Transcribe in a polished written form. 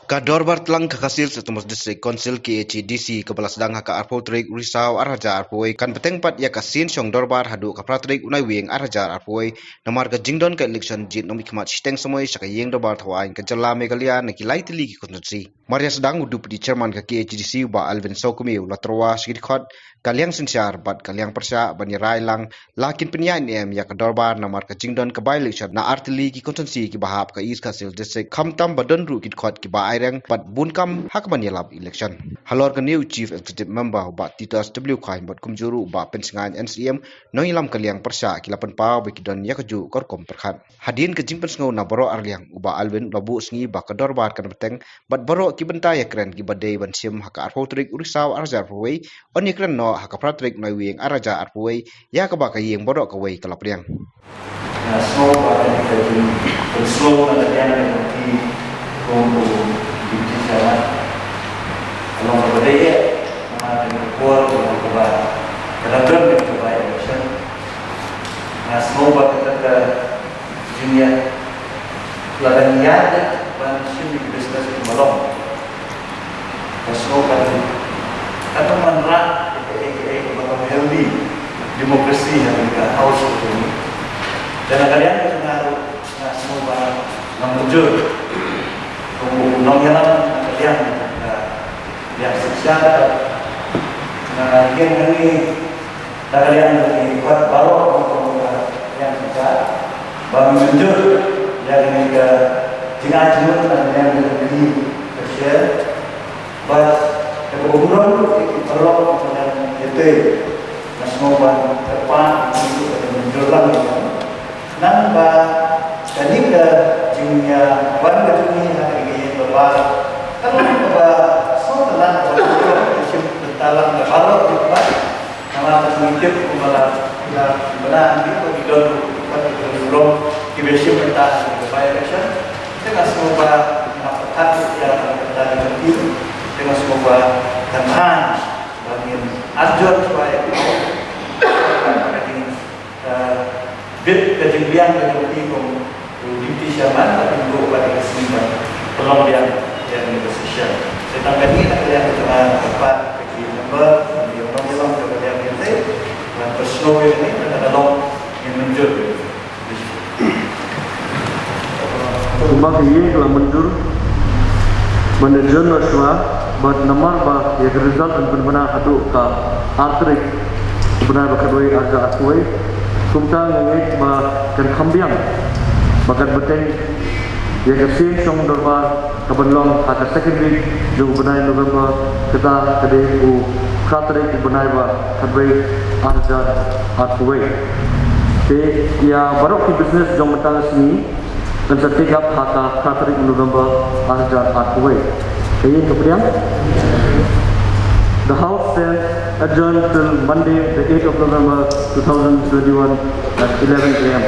Kadorbar telang kakasil setumus distrik konsil KHDC kepala sedang haka arpotrik risau arhaja arpoi kan petengpat ya kasin syong dorbar hadu kapratrik unai wing arhaja arpoi namar ka jingdon ka election jit nomi kemat siteng semoy saka yeng dorbar thawain ka jala megalia na kilai tili ki konstitusi Maria sedang udup di chairman ka KHDC ba Alvin Sokumi latrowa sikit khot kaliang sinsiar bat kaliang persya bani rai lang lakin penyain em ya kadorbar namar ka jingdon ka by election na artili ki konstitusi ki bahap ka is kasil distrik khamtam badon ru kit khot ki ba rang pat bunkam hakman yalap election halor ka new chief executive member ba Titus W Khain bat kumjuru ba pensingan NCM noilam kaliang persya kilapan pa bekidon yakaju korkom perkhat hadin ke jingpen sngo na baro arliang uba Alvin labu sngi ba kador bar kan beteng bat baro ki benta yakren ki badai bansim haka arpotrik urisau arjar pawai on yakren no haka pratrik noi wing araja arpawai ya ka ba ka yeng baro ka wai kalapriang slow ba ka slow na yan ki kung bicara kalau berbeda nama dengan kuat dengan kuat kadang-kadang dengan kuat election nah semua kita dunia ladan yada ban sini bisnes malam semua kata manra bakal healthy demokrasi yang kita harus ini dan kalian kita ngaruh nah semua muncul nongyalan yang secara yang ini kalian lebih kuat baru yang secara bagi muncul yang ini ke jika cuma yang lebih kecil bas kebetulan kalau yang itu semua depan untuk menjual nambah dan ini ke jumlah warga dunia hari ini berapa kalau semua telah dalam kalau kita nama termujud kembali kita benar itu kita belum dibersih mentah supaya election dengan semua hak yang kita diberi dengan semua teman bagi ajar supaya bid kejadian yang diberi di zaman tapi juga pada kesimpulan belum yang negosiasi. Tetapi ini adalah yang tepat bagi member di orang-orang kepada yang ini dan personal ini adalah yang menjur. Umbak ini telah menjur manajer Rashwa buat nomor bah yang result dan benar-benar aduk ke artrik benar berkedui agak asui kumta ngait bah dan kambiang bakat beteng yang kesin song dorbar kabenlong ada second week jo benai November kita kade u khatrik benai ba kadwe arja atwe te ya barok ki business jong matang sini dan setiap hata khatrik November arja atwe kayen kemudian the house stands adjourned till Monday the 8th of November 2021 at 11 a.m.